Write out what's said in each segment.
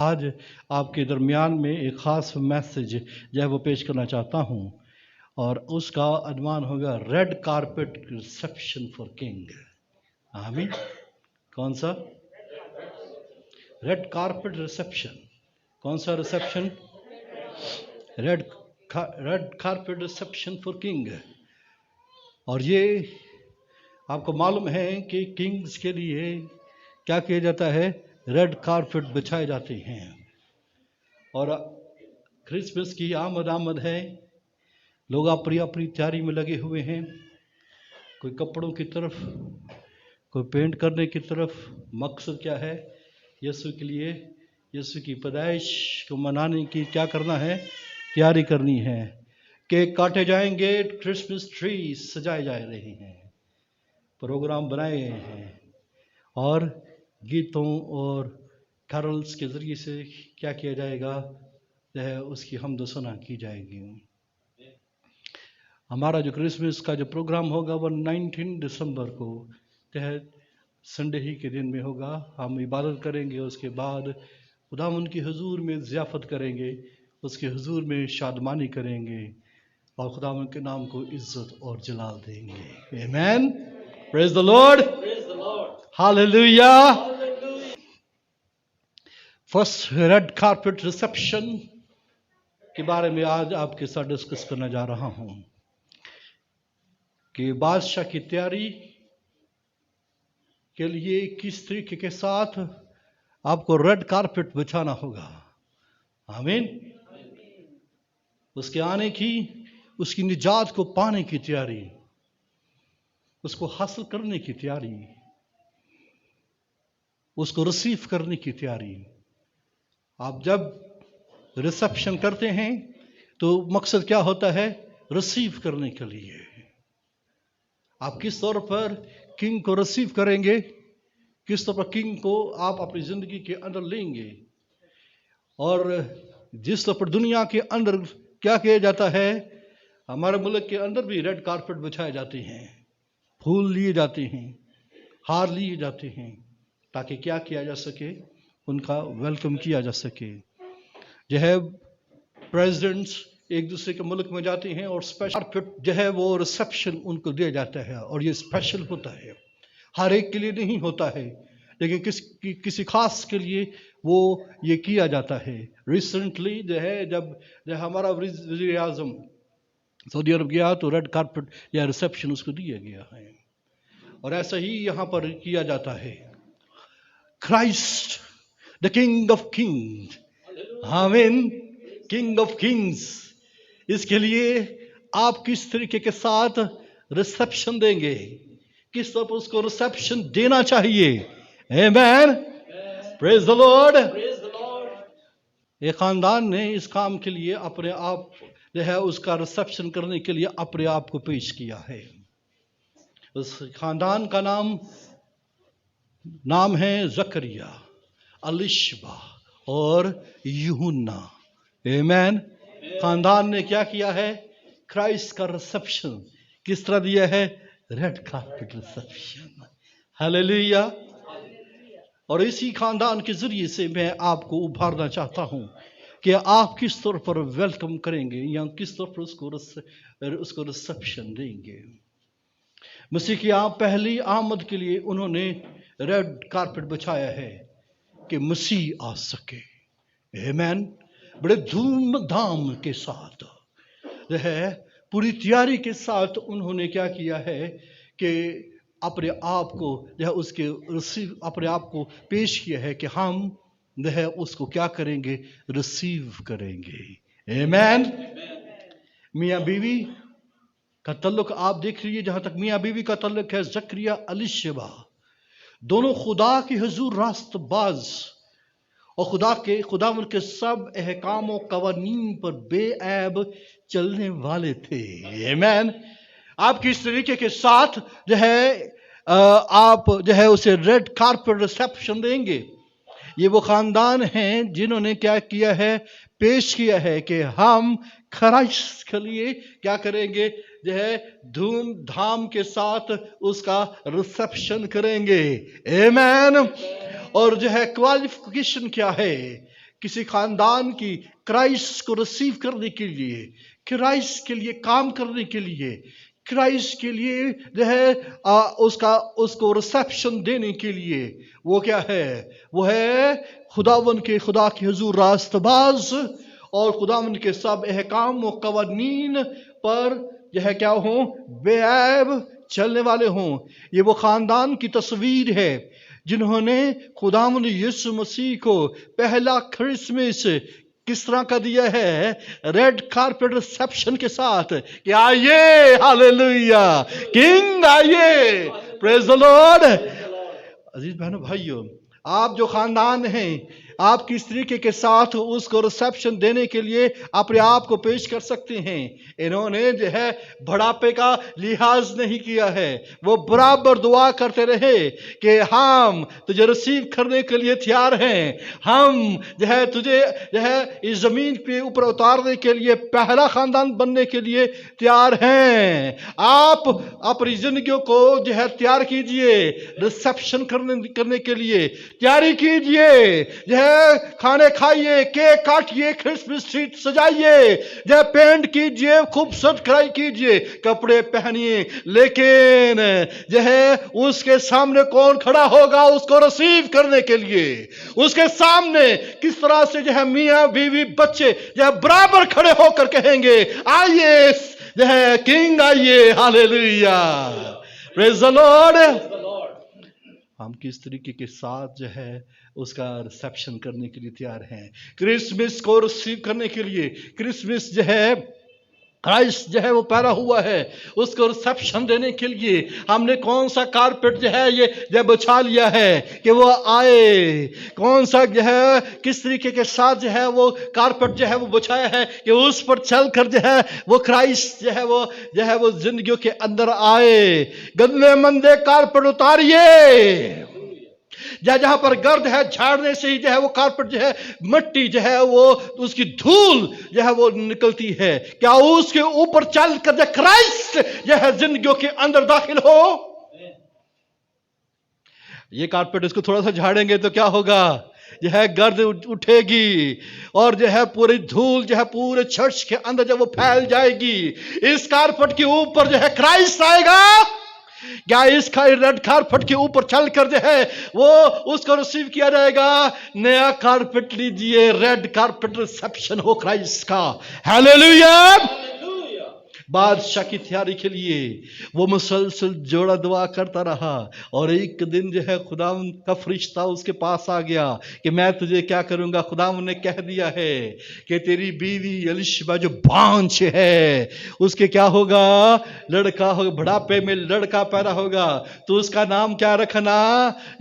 آج آپ کے درمیان میں ایک خاص میسج جو ہے وہ پیش کرنا چاہتا ہوں، اور اس کا عنوان ہوگا red carpet reception for king. آمین۔ کون سا؟ Red carpet reception. کون سا reception? Red carpet reception for king. اور یہ آپ کو معلوم ہے کہ کنگز کے لیے کیا کیا جاتا ہے؟ ریڈ کارپٹ بچھائے جاتے ہیں۔ اور کرسمس کی آمد ہے، لوگ اپنی تیاری میں لگے ہوئے ہیں، کوئی کپڑوں کی طرف، کوئی پینٹ کرنے کی طرف۔ مقصد کیا ہے؟ یسوع کے لیے، یسوع کی پیدائش کو منانے کی کیا کرنا ہے؟ تیاری کرنی ہے۔ کیک کاٹے جائیں گے، کرسمس ٹری سجائے جا رہے ہیں، پروگرام بنائے گئے ہیں، اور گیتوں اور کیرلز کے ذریعے سے کیا کیا جائے گا؟ جو ہے اس کی حمد و ثنا کی جائے گی۔ ہمارا جو کرسمس کا جو پروگرام ہوگا وہ 19 دسمبر کو جو ہے سنڈے ہی کے دن میں ہوگا۔ ہم عبادت کریں گے، اس کے بعد خداوند کی حضور میں ضیافت کریں گے، اس کے حضور میں شادمانی کریں گے، اور خداوند کے نام کو عزت اور جلال دیں گے۔ آمین۔ Praise the lord. Hallelujah. First red carpet reception کے بارے میں آج آپ کے ساتھ ڈسکس کرنا جا رہا ہوں کہ بادشاہ کی تیاری کے لیے کس طریقے کے ساتھ آپ کو ریڈ کارپٹ بچھانا ہوگا۔ آمین۔ اس کے آنے کی، اس کی نجات کو پانے کی تیاری، اس کو حاصل کرنے کی تیاری، اس کو ریسیو کرنے کی تیاری۔ آپ جب ریسیپشن کرتے ہیں تو مقصد کیا ہوتا ہے؟ ریسیو کرنے کے لیے۔ آپ کس طور پر کنگ کو ریسیو کریں گے، کس طور پر کنگ کو آپ اپنی زندگی کے اندر لیں گے، اور جس طور پر دنیا کے اندر کیا کیا جاتا ہے، ہمارے ملک کے اندر بھی ریڈ کارپٹ بچھائے جاتے ہیں، پھول لیے جاتے ہیں، ہار لیے جاتے ہیں، تاکہ کیا کیا جا سکے؟ ان کا ویلکم کیا جا سکے۔ جو ہے پریزیڈنٹس ایک دوسرے کے ملک میں جاتے ہیں اور اسپیشل کارپٹ جو ہے وہ ریسیپشن ان کو دیا جاتا ہے، اور یہ اسپیشل ہوتا ہے، ہر ایک کے لیے نہیں ہوتا ہے، لیکن کسی خاص کے لیے وہ یہ کیا جاتا ہے۔ ریسنٹلی جو ہے جب ہمارا وزیر اعظم سعودی عرب گیا تو ریڈ کارپٹ یا ریسیپشن اس کو دیا گیا ہے، اور ایسا ہی یہاں پر کیا جاتا ہے۔ Christ the king of king, آمین، کنگ آف کنگز، اس کے لیے آپ کس طریقے کے ساتھ ریسیپشن دیں گے، کس طرح پر اس کو ریسیپشن دینا چاہیے۔ آمین، پریز دی لارڈ۔ ایک خاندان نے اس کام کے لیے اپنے آپ جو ہے اس کا ریسیپشن کرنے کے لیے اپنے آپ کو پیش کیا ہے۔ اس خاندان کا نام ہے زکریا، الیشبا اور یوحنا۔ آمین۔ خاندان نے کیا کیا ہے؟ کرائسٹ کا ریسیپشن کس طرح دیا ہے؟ Red carpet reception. ہاللیلویا۔ اور اسی خاندان کے ذریعے سے میں آپ کو ابھارنا چاہتا ہوں کہ آپ کس طور پر ویلکم کریں گے، یا کس طور پر اس کو ریسیپشن دیں گے۔ مسیح کی پہلی آمد کے لیے انہوں نے ریڈ کارپٹ بچھایا ہے کہ مسیح آ سکے۔ آمین۔ بڑے دھوم دھام کے ساتھ جو ہے پوری تیاری کے ساتھ انہوں نے کیا کیا ہے کہ اپنے آپ کو جو ہے اس کے اپنے آپ کو پیش کیا ہے کہ ہم جو ہے اس کو کیا کریں گے؟ ریسیو کریں گے۔ آمین۔ میاں بیوی کا تعلق آپ دیکھ لیجیے، جہاں تک میاں بیوی کا تعلق ہے، زکریا الیشبا دونوں خدا کی حضور راست باز اور خداوند کے سب احکام و قوانین پر بے عیب چلنے والے تھے۔ آمین۔ آپ کس طریقے کے ساتھ جو ہے آپ جو ہے اسے ریڈ کارپٹ ریسیپشن دیں گے؟ یہ وہ خاندان ہیں جنہوں نے کیا کیا ہے؟ پیش کیا ہے کہ ہم کرائسٹ کے لیے کیا کریں گے؟ جو ہے دھوم دھام کے ساتھ اس کا ریسیپشن کریں گے۔ آمین۔ اور جو ہے کوالیفیکیشن کیا ہے किसी खानदान की क्राइस्ट को रिसीव करने के लिए, क्राइस्ट के लिए काम करने के लिए, क्राइस्ट के लिए जो है उसको रिसेप्शन देने के लिए, वो क्या है? वो है खुदा के हुजूर रास्तबाज और खुदावंद के सब अहकाम व कवानीन पर जो है क्या हो? बेऐब चलने वाले हों। ये वो खानदान की तस्वीर है जिन्होंने खुदावंद यीशु मसीह को पहला क्रिसमस किस तरह का दिया है? रेड कारपेट रिसेप्शन के साथ कि आइए, हालेलुया, किंग आइए, प्रेज द लॉर्ड। अजीज बहनों भाइयों, आप जो खानदान हैं, आप किस तरीके के साथ उसको रिसेप्शन देने के लिए अपने आप को पेश कर सकते हैं? इन्होंने जो है बुढ़ापे का लिहाज नहीं किया है, वो बराबर दुआ करते रहे कि हम तुझे रिसीव करने के लिए तैयार हैं, हम जो है तुझे जो है इस जमीन पे ऊपर उतारने के लिए पहला खानदान बनने के लिए तैयार हैं। आप अपनी जिंदगियों को जो है तैयार कीजिए, रिसेप्शन करने के लिए तैयारी कीजिए, जो है खाने खाइए, केक काटिए, क्रिसमस ट्री सजाइए, जो पेंट कीजिए, खूबसूरत कढ़ाई कीजिए, कपड़े पहनिए, लेकिन जो है उसके सामने कौन खड़ा होगा उसको रिसीव करने के लिए? उसके सामने किस तरह से जो है मियां बीवी बच्चे जो है बराबर खड़े होकर कहेंगे आइए जो है किंग आइए, हालेलुया, प्रेज द लॉर्ड। हम किस तरीके के साथ जो है उसका रिसेप्शन करने के लिए तैयार हैं? क्रिसमस को रिसीव करने के लिए, क्रिसमस जो है क्राइस्ट जो है वो पैदा हुआ है, उसको रिसेप्शन देने के लिए हमने कौन सा कारपेट जो है ये जब बिछा लिया है कि वो आए? कौन सा जो है किस तरीके के साथ जो है वो कारपेट जो है वो बिछाया है कि उस पर चलकर जो है वो क्राइस्ट जो है वो जिंदगियों के अंदर आए। गंदे मंदे कारपेट उतारिए, जहां पर गर्द है झाड़ने से ही जो है वो कारपेट जो है मिट्टी जो है वो उसकी धूल जो है वो निकलती है। क्या उसके ऊपर चलकर जो क्राइस्ट जो है जिंदगियों के अंदर दाखिल हो? ये कारपेट इसको थोड़ा सा झाड़ेंगे तो क्या होगा? जो है गर्द उठेगी और जो है पूरी धूल जो है पूरे चर्च के अंदर जब वो फैल जाएगी। इस कारपेट के ऊपर जो है क्राइस्ट आएगा। क्या इस रेड कारपेट के ऊपर चलकर जो है वो उसको रिसीव किया जाएगा? नया कारपेट लीजिए, रेड कारपेट रिसेप्शन हो क्राइस्ट का, हालेलुया। बादशाह की तैयारी के लिए वो मुसलसल जोड़ा दुआ करता रहा और एक दिन जो है खुदावंद का फरिश्ता उसके पास आ गया कि मैं तुझे क्या करूंगा? खुदावंद ने कह दिया है कि तेरी बीवी एलिशबा जो बांझ है उसके क्या होगा? लड़का होगा, बुढ़ापे में लड़का पैदा होगा, तो उसका नाम क्या रखना?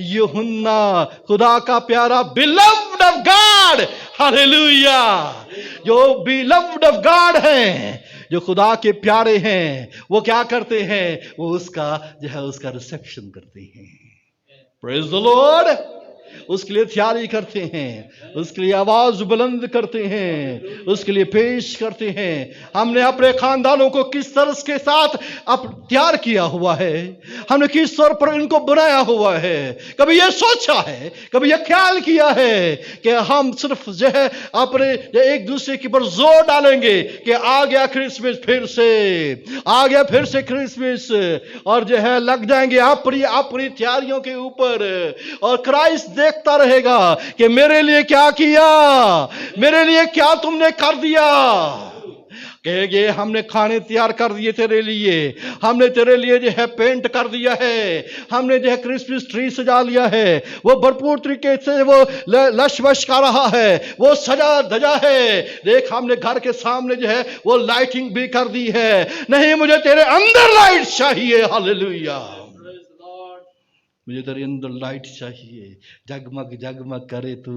यूहन्ना, खुदा का प्यारा, बिलव्ड ऑफ गॉड, हालेलुया। जो बिलव्ड ऑफ गॉड हैं, जो खुदा के प्यारे हैं, वो क्या करते हैं? वो उसका जो है उसका रिसेप्शन करते हैं, प्रेज द लॉर्ड। उसके लिए तैयारी करते हैं, उसके लिए आवाज बुलंद करते हैं, उसके लिए पेश करते हैं। हमने अपने खानदानों को किस तरह के साथ तैयार किया हुआ है? हमने किस तौर पर इनको बनाया हुआ है? कभी ये सोचा है, कभी ये ख्याल किया है कि हम सिर्फ जो है अपने एक दूसरे के ऊपर जोर डालेंगे कि आ गया क्रिसमस, फिर से आ गया, फिर से क्रिसमस, और जो है लग जाएंगे अपनी अपनी तैयारियों के ऊपर, और क्राइस्ट देखता रहेगा कि मेरे लिए क्या किया, मेरे लिए क्या तुमने कर दिया। कहेंगे हमने खाने तैयार कर दिए तेरे लिए, हमने तेरे लिए जो है पेंट कर दिया है, हमने जो है क्रिसमस ट्री सजा लिया है, वो भरपूर तरीके से वो लशवश कर रहा है, वो सजा धजा है। देख हमने घर के सामने जो है वो लाइटिंग भी कर दी है। नहीं, मुझे तेरे अंदर लाइट चाहिए, हालेलुया। मुझे तेरे अंदर लाइट चाहिए, जगमग जगमग करे तू।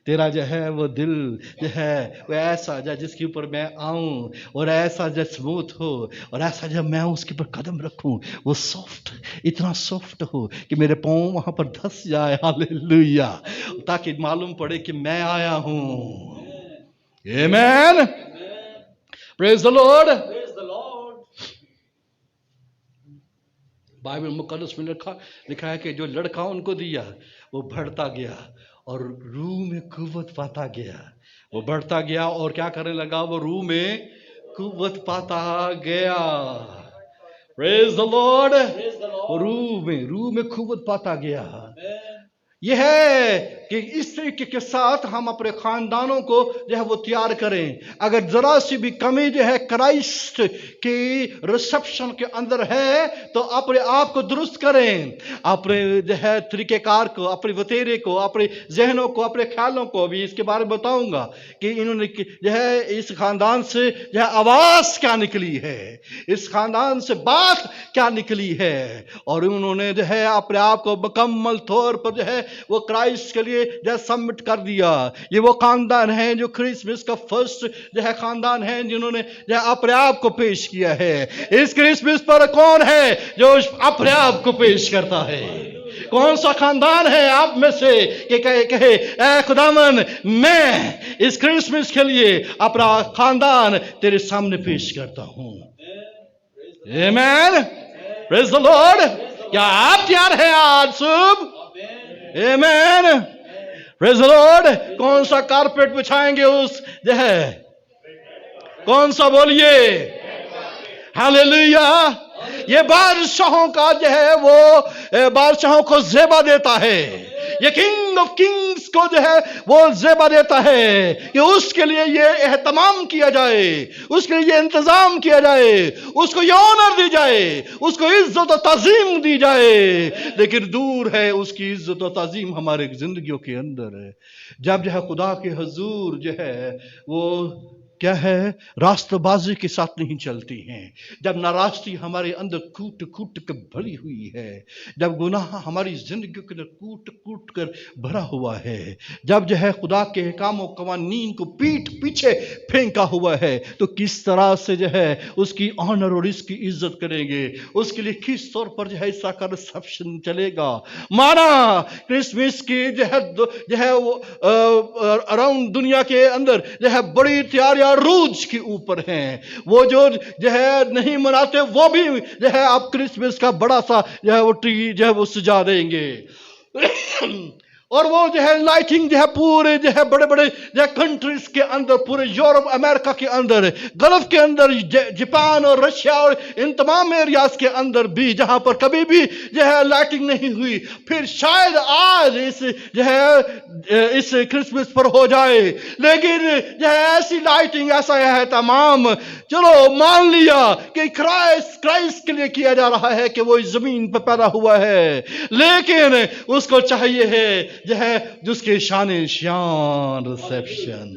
तेरा जो है वो दिल जो है वो ऐसा जो जिसके ऊपर मैं आऊं, और ऐसा जो स्मूथ हो, और ऐसा जब मैं उसके ऊपर कदम रखूं वो सॉफ्ट, इतना सॉफ्ट हो कि मेरे पाँव वहां पर धस जाए, हालेलुया, ताकि मालूम पड़े कि मैं आया हूं। आमेन, प्रेज द लॉर्ड। बाइबल मुकद्दस में लिखा है कि जो लड़का उनको दिया वो बढ़ता गया और रूह में कुव्वत पाता गया। वो बढ़ता गया और क्या करने लगा, वो रूह में कुव्वत पाता गया। Praise the Lord. वो रूह में कुव्वत पाता गया। यह है कि इस तरीके के साथ हम अपने खानदानों को जो है वो तैयार करें। अगर जरा सी भी कमी जो है क्राइस्ट की रिसेप्शन के अंदर है तो अपने आप को दुरुस्त करें, अपने जो है तरीकेकार को, अपने वतेरे को, अपने जहनों को, अपने ख्यालों को। भी इसके बारे में बताऊंगा कि इन्होंने जो है इस खानदान से जो है आवाज क्या निकली है, इस खानदान से बात क्या निकली है, और उन्होंने जो है अपने आप को मुकम्मल तौर पर जो है वो क्राइस्ट के लिए जो सबमिट कर दिया। ये वो खानदान है जो क्रिसमस का फर्स्ट जो है खानदान है जिन्होंने जो अपने आप को पेश किया है। इस क्रिसमस पर कौन है जो अपने आप को पेश करता है? कौन सा खानदान है आप में से कि कहे ऐ खुदावन, मैं इस क्रिसमस के लिए अपना खानदान तेरे सामने पेश करता हूं। आमेन, प्रेज द लॉर्ड। क्या आप तैयार हैं आज सुबह? आमेन, प्रेज द लॉर्ड। कौन सा कारपेट बिछाएंगे उस जो है, कौन सा बोलिए? हालेलुया। ये बादशाहों का जो है वो बादशाहों को ज़ेबा देता है। ये किंग ऑफ किंग्स को जो है वो ज़ेबा देता है कि उसके लिए ये एहतमाम किया जाए, उसके लिए इंतजाम किया जाए, उसको ये ऑनर दी जाए, उसको इज्जत और ताजीम दी जाए। लेकिन दूर है उसकी इज्जत और ताजीम हमारे जिंदगियों के अंदर है। जब जो है खुदा के हुजूर जो है वो क्या है, रास्तबाजी के साथ नहीं चलती हैं, जब नाराजगी हमारे अंदर कूट कूट कर भरी हुई है, जब गुनाह हमारी जिंदगी के अंदर कूट कूट कर भरा हुआ है, जब जो है खुदा के अहकाम कवानीन को पीठ पीछे फेंका हुआ है, तो किस तरह से जो है उसकी ऑनर और इसकी इज्जत करेंगे? उसके लिए किस तौर पर जो है इसका रिसेप्शन चलेगा? माना क्रिसमस की जो है वो अराउंड दुनिया के अंदर जो है बड़ी तैयारियां रूज के ऊपर हैं। वो जो है नहीं मनाते वो भी जो है आप क्रिसमस का बड़ा सा जो है वो ट्री जो है वो सजा देंगे। और वो जो है लाइटिंग जो है पूरे जो है बड़े बड़े जो है कंट्रीज के अंदर, पूरे यूरोप अमेरिका के अंदर, गल्फ के अंदर, जापान और रशिया और इन तमाम एरियाज के अंदर भी जहां पर कभी भी जो है लाइटिंग नहीं हुई, फिर शायद आज इस जो है इस क्रिसमस पर हो जाए। लेकिन जो है ऐसी लाइटिंग, ऐसा है तमाम, चलो मान लिया कि क्राइस्ट के लिए किया जा रहा है कि वो इस जमीन पर पैदा हुआ है, लेकिन उसको चाहिए है जो है जिसके शान शान रिसेप्शन।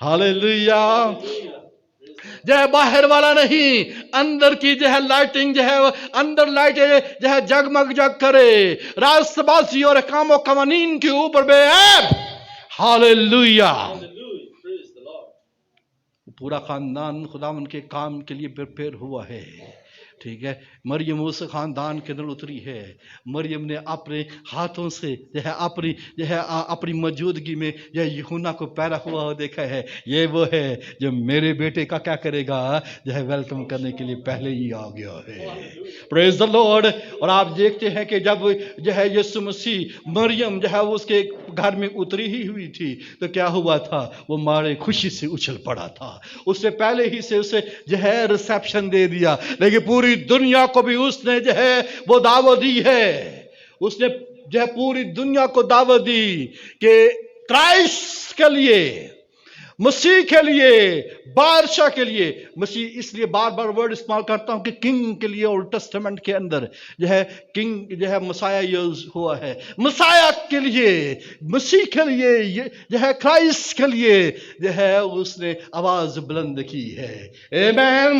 हालेलुया। जो है बाहर वाला नहीं, अंदर की जो है लाइटिंग जो है अंदर लाइटें जो है जगमग जग करे, रास्तबाजी और अहकाम कवानीन के ऊपर बेऐब। हालेलुया। पूरा खानदान खुदावन के काम के लिए प्रिपेयर हुआ है। ठीक है, मरियम उस खानदान के अंदर उतरी है। मरियम ने अपने हाथों से जो है अपनी मौजूदगी में यह यूहन्ना को पैदा हुआ देखा है। ये वो है जो मेरे बेटे का क्या करेगा, जो है वेलकम करने के लिए पहले ही आ गया है। Praise the Lord. और आप देखते हैं कि जब जो है यीशु मसीह मरियम जो है वो उसके घर में उतरी ही हुई थी तो क्या हुआ था, वो मारे खुशी से उछल पड़ा था। उससे पहले ही से उसे जो है रिसेप्शन दे दिया। लेकिन पूरी दुनिया को भी उसने जो है वो दावत दी है। उसने जो है पूरी दुनिया को दावत दी कि क्राइस्ट के लिए, मसीह के लिए, बादशाह के लिए, मसीह इसलिए बार बार वर्ड इस्तेमाल करता हूं कि किंग के लिए ओल्ड टेस्टामेंट के अंदर जो है किंग जो है मसाया यूज हुआ है। मसाया के लिए, मसीह के लिए, जो है क्राइस्ट के लिए जो है उसने आवाज बुलंद की है। आमीन।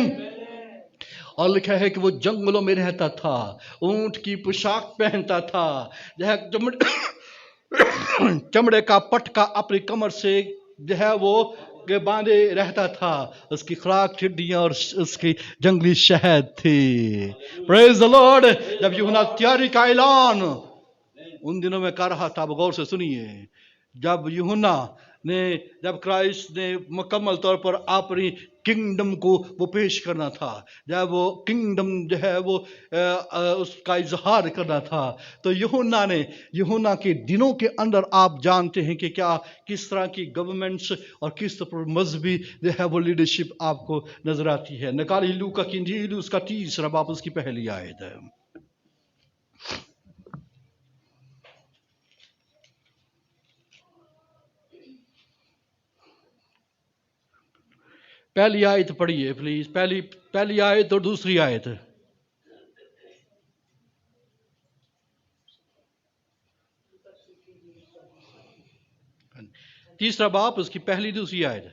और लिखा है कि वो जंगलों में रहता था, ऊंट की पोशाक पहनता था, जो है चमड़े का पटका अपनी कमर से जो है वो के बांधे रहता था। उसकी खुराक टिड्डियां और उसकी जंगली शहद थी। Praise the Lord. जब यूहन्ना तैयारी का ऐलान उन दिनों में कर रहा था, गौर से सुनिए, जब यूहन्ना نے جب کرائسٹ نے مکمل طور پر اپنی کنگڈم کو وہ پیش کرنا تھا، جب وہ کنگڈم جو ہے وہ اس کا اظہار کرنا تھا، تو یوحنا کے دنوں کے اندر آپ جانتے ہیں کہ کیا کس طرح کی گورنمنٹس اور کس طرح پر مذہبی جو ہے وہ لیڈرشپ آپ کو نظر آتی ہے۔ نکالی لوکا کی انجیل اس کا 30 باب اس کی پہلی آیت ہے۔ پہلی آیت پڑھیے پلیز، پہلی آیت اور دوسری آیت۔ تیسرا باب اس کی پہلی دوسری آیت۔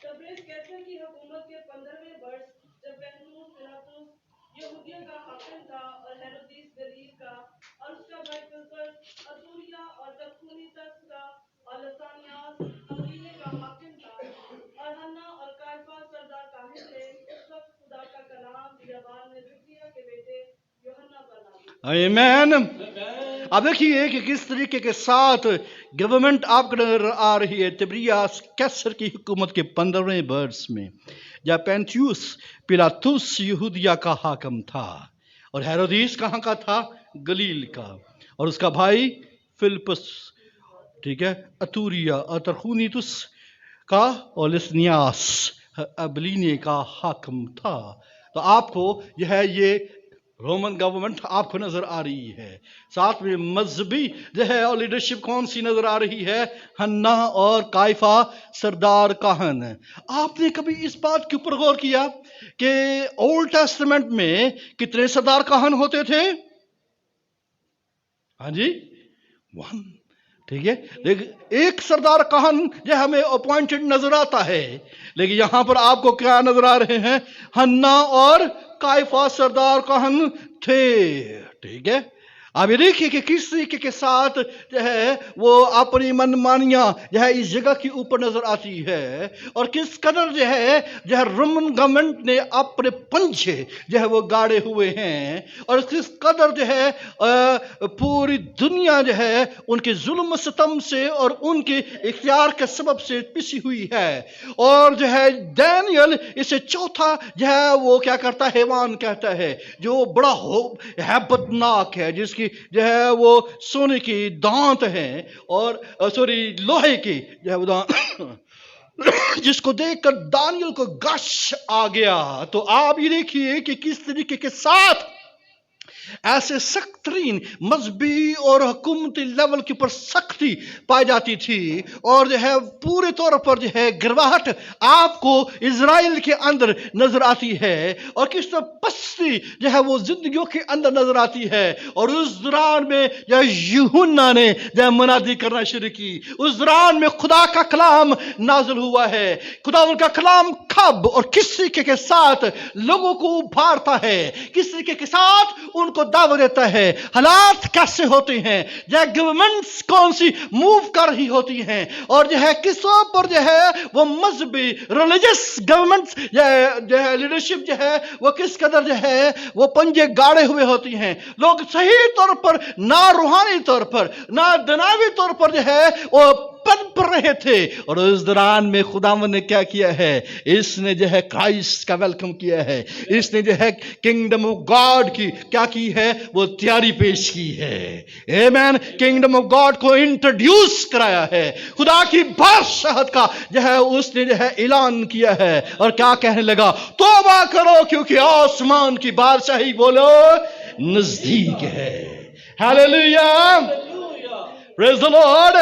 تبریز کیسر کی حکومت کے 15ویں برس جب بہنوس پلاطس یہودیہ کا حاکم تھا اور ہیرودیس گلیل کا اور اس کا بھائی فلپس اتوریا اور ترخونیتس کا اور لسانیاس قبیلے کا حاکم تھا اور ہنا اور کائفہ سردار کاہن تھے، اس وقت خدا کا کلام بیابان میں زکریا کے بیٹے یوحنا پر نازل۔ آمین۔ اب دیکھیے کہ کس طریقے کے ساتھ گورنمنٹ آپ کو نظر آ رہی ہے تبریاس کیسر کی حکومت کے 15ویں برس میں، جب پینتیوس پلاطس یہودیہ کا حاکم تھا اور ہیرودیس کہاں کا تھا؟ گلیل کا، اور اس کا بھائی فلپس، ٹھیک ہے، اتوریا اور ترخونیتس کا اور لسنیاس ابلینے کا حاکم تھا۔ تو آپ کو یہ رومن گورنمنٹ آپ کو نظر آ رہی ہے، ساتھ میں مذہبی جو ہے اور لیڈرشپ کون سی نظر آ رہی ہے؟ ہنا اور کائفہ سردار کاہن۔ آپ نے کبھی اس بات کے اوپر غور کیا کہ اولڈ ٹیسٹمنٹ میں کتنے سردار کاہن ہوتے تھے؟ ہاں جی، 1، ٹھیک ہے، لیکن ایک سردار کاہن جو ہمیں اپوائنٹڈ نظر آتا ہے، لیکن یہاں پر آپ کو کیا نظر آ رہے ہیں؟ ہنا اور کائفہ سردار کاہن تھے، ٹھیک ہے۔ اب یہ دیکھیے کہ کس طریقے کے ساتھ جو ہے وہ اپنی من مانیاں جو ہے اس جگہ کے اوپر نظر آتی ہے، اور کس قدر جو ہے رومن گورنمنٹ نے اپنے پنجے جو ہے وہ گاڑے ہوئے ہیں، اور کس قدر جو ہے پوری دنیا جو ہے ان کے ظلم و ستم سے اور ان کے اختیار کے سبب سے پسی ہوئی ہے۔ اور جو ہے دانیل اسے چوتھا جو ہے وہ کیا کرتا ہے؟ حیوان کہتا ہے، جو بڑا ہیبت ناک ہے، جس کی جو ہے وہ سونے کی دانت ہیں اور لوہے کی جو ہے وہ دانت جس کو دیکھ کر دانیل کو غش آ گیا۔ تو آپ یہ دیکھیے کہ کس طریقے کے ساتھ ایسے سخت ترین مذہبی اور حکومتی لیول کے اوپر سختی پائی جاتی تھی، اور جو ہے پورے طور پر جو ہے گرواہٹ آپ کو اسرائیل کے اندر نظر آتی ہے، اور کس طرح پستی جو ہے وہ زندگیوں کے اندر نظر آتی ہے۔ اور اس دوران میں یوحنا نے جو منادی کرنا شروع کی، اس دوران میں خدا کا کلام نازل ہوا ہے۔ خدا ان کا کلام کب اور کس طریقے کے ساتھ لوگوں کو ابھارتا ہے، کس طریقے کے ساتھ ان کو دعوت دیتا ہے، حالات کیسے ہوتے ہیں، جو گورنمنٹس کون سی موو کر رہی ہوتی ہیں، اور جو ہے کسوں پر جو ہے وہ مذہبی ریلیجس گورنمنٹس جو ہے لیڈرشپ جو ہے وہ کس قدر جو ہے وہ پنجے گاڑے ہوئے ہوتی ہیں۔ لوگ صحیح طور پر نہ روحانی طور پر نہ دنیاوی طور پر جو ہے وہ پن رہے تھے، اور اس دوران میں خداوند نے کیا کیا ہے؟ اس نے جو ہے کرائسٹ کا ویلکم کیا ہے، اس نے جو ہے کنگڈم آف گاڈ کی کیا کی ہے؟ وہ تیاری پیش کی ہے۔ آمین۔ کنگڈم آف گاڈ کو انٹروڈیوس کرایا ہے، خدا کی بادشاہت کا جو ہے اس نے جو ہے اعلان کیا ہے، اور کیا کہنے لگا؟ توبہ کرو کیونکہ آسمان کی بادشاہی بولو نزدیک ہے۔ ہاللیلویا، پریز دی لارڈ۔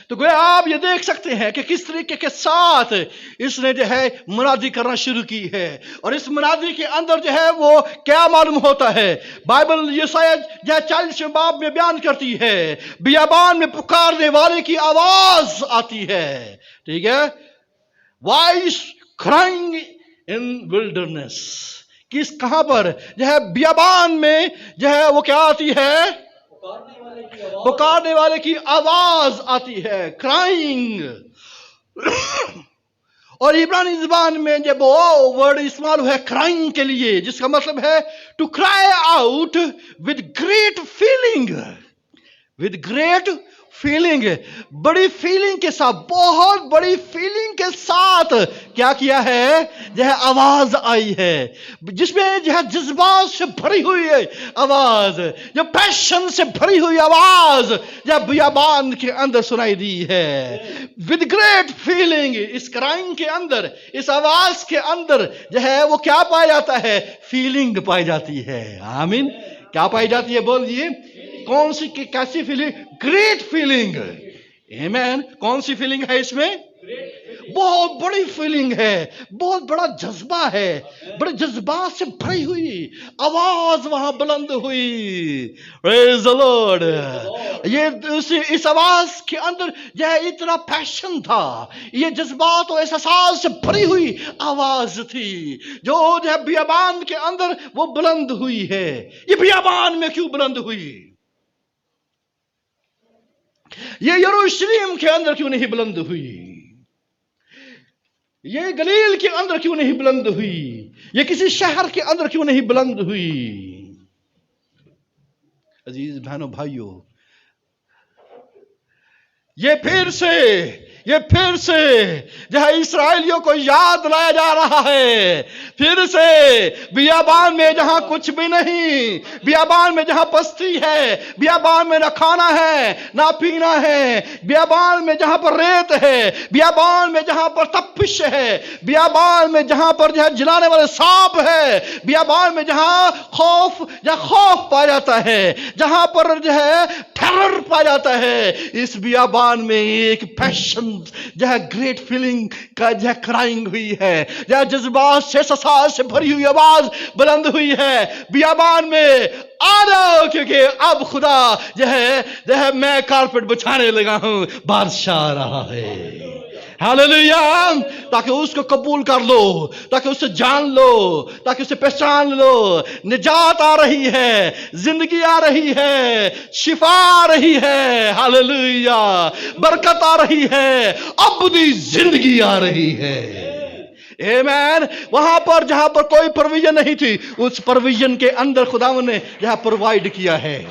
تو گویا آپ یہ دیکھ سکتے ہیں کہ کس طریقے کے ساتھ اس نے جو ہے منادی کرنا شروع کی ہے، اور اس منادی کے اندر جو ہے وہ کیا معلوم ہوتا ہے؟ بائبل یسایا جو 40 باب میں بیان کرتی ہے، بیابان میں پکارنے والے کی آواز آتی ہے، ٹھیک ہے، وائس کرائنگ ان ولڈرنس۔ کہاں پر جو ہے بیابان میں جو ہے وہ کیا آتی ہے؟ پکارنے والے کی آواز آتی ہے، کرائنگ۔ اور عبرانی زبان میں جب وہ ورڈ استعمال ہوا ہے کرائنگ کے لیے، جس کا مطلب ہے to cry out with great feeling, with great feeling, بڑی فیلنگ کے ساتھ، بہت بڑی فیلنگ کے ساتھ کیا کیا ہے، جو ہے آواز آئی ہے، جس میں جو ہے جذبات سے بھری ہوئی ہے آواز، جو پیشن سے بھری ہوئی آواز جو بیابان کے اندر سنائی دی ہے، ود گریٹ فیلنگ۔ اس کرائنگ کے اندر، اس آواز کے اندر جو ہے وہ کیا پایا جاتا ہے، فیلنگ پائی جاتی ہے۔ آمین۔ کیا پائی جاتی ہے بولیے؟ کون سی کیسی فیلنگ؟ Great feeling. آمین۔ کون سی فیلنگ ہے اس میں؟ بہت بڑی فیلنگ ہے، بہت بڑا جذبہ ہے، بڑے جذبات سے بھری ہوئی آواز وہاں بلند ہوئی۔ پریز دی لارڈ۔ یہ اس آواز کے اندر یہ اتنا پیشن تھا، یہ جذبات و احساسات سے بھری ہوئی آواز تھی جو ہے بیابان کے اندر وہ بلند ہوئی ہے۔ یہ بیابان میں کیوں بلند ہوئی؟ یہ یروشلم کے اندر کیوں نہیں بلند ہوئی؟ یہ گلیل کے اندر کیوں نہیں بلند ہوئی؟ یہ کسی شہر کے اندر کیوں نہیں بلند ہوئی؟ عزیز بہنوں بھائیوں، یہ پھر سے جہاں اسرائیلیوں کو یاد لایا جا رہا ہے، پھر سے بیابان میں جہاں کچھ بھی نہیں، بیابان میں جہاں پستی ہے، بیابان میں نہ کھانا ہے نہ پینا ہے، بیابان میں جہاں پر ریت ہے، بیابان میں جہاں پر تپش ہے، بیابان میں جہاں پر جو ہے جلانے والے سانپ ہے، بیابان میں جہاں خوف پایا جاتا ہے، جہاں پر جو ہے ٹیرر پایا جاتا ہے، اس بیابان میں ایک پیشن جو ہے گریٹ فیلنگ کا جو ہے کرائنگ ہوئی ہے، جو ہے جذبات سے احساسات سے بھری ہوئی آواز بلند ہوئی ہے بیابان میں، آ جاؤ کیونکہ اب خدا جو ہے میں کارپٹ بچھانے لگا ہوں، بادشاہ آ رہا ہے۔ ہاللیلویا۔ تاکہ اس کو قبول کر لو، تاکہ اسے جان لو، تاکہ اسے پہچان لو۔ نجات آ رہی ہے، زندگی آ رہی ہے، شفا آ رہی ہے، ہاللیلویا، برکت آ رہی ہے، ابدی زندگی آ رہی ہے۔ آمین۔ وہاں پر جہاں پر کوئی پرویژن نہیں تھی، اس پرویژن کے اندر خداوند نے یہاں پرووائڈ کیا ہے۔